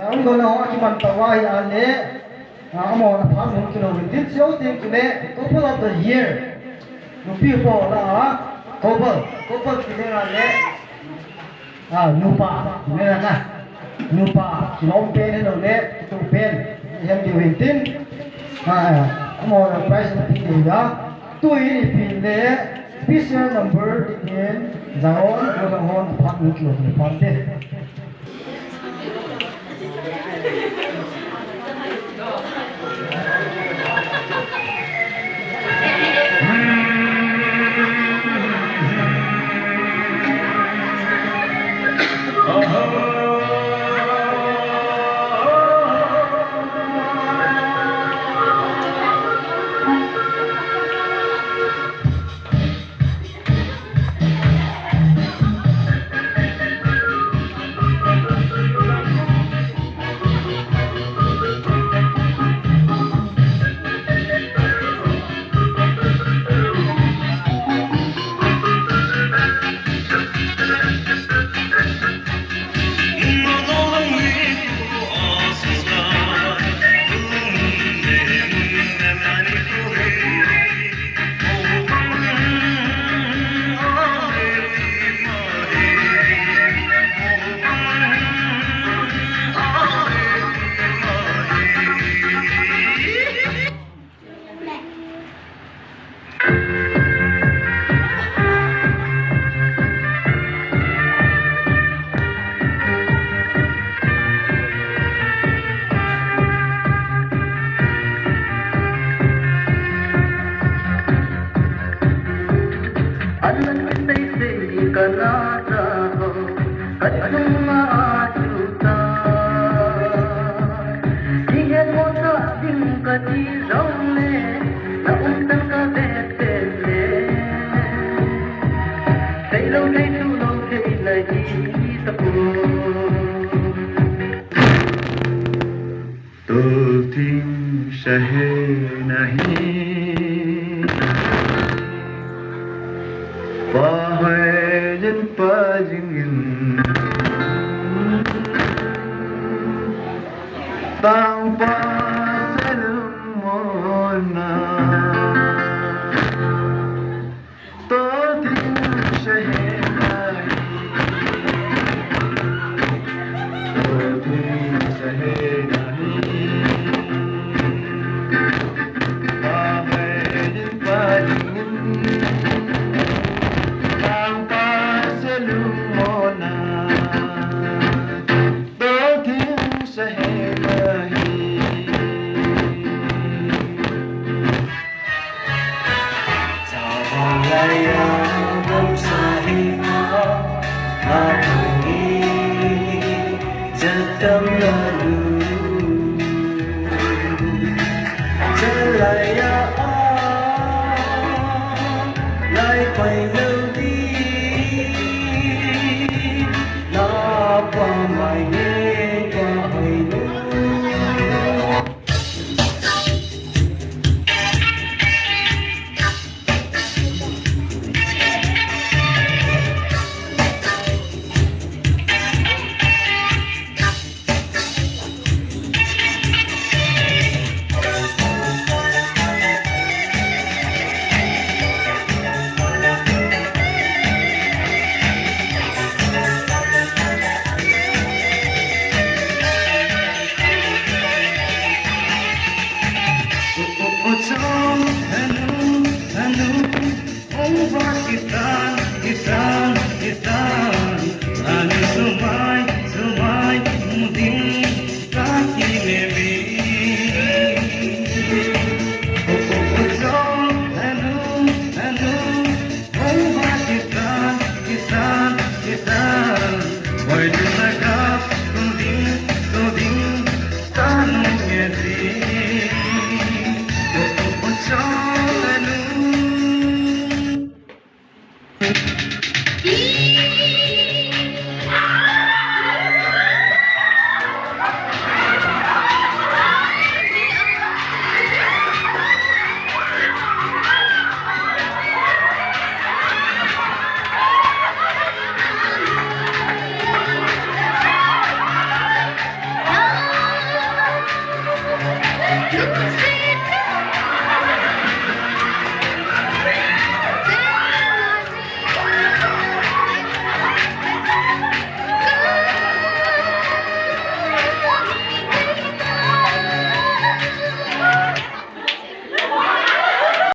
ông đó nó chỉ bằng tàu ai anh đấy mà nó phá một km tiếp theo thì cái này couple of the year nó people là couple cái này là nupa này là nupa chỉ long pen này rồi đấy tụ pen em điều hiện tin ông là price là cái gì đó tôi thì pin đấy special number again zaon có hon phá một km phá thế सहे नहीं Bahayan pagingin tanpa salmona Toting sahenai Toting sahenai Bahayan pagingin Hãy subscribe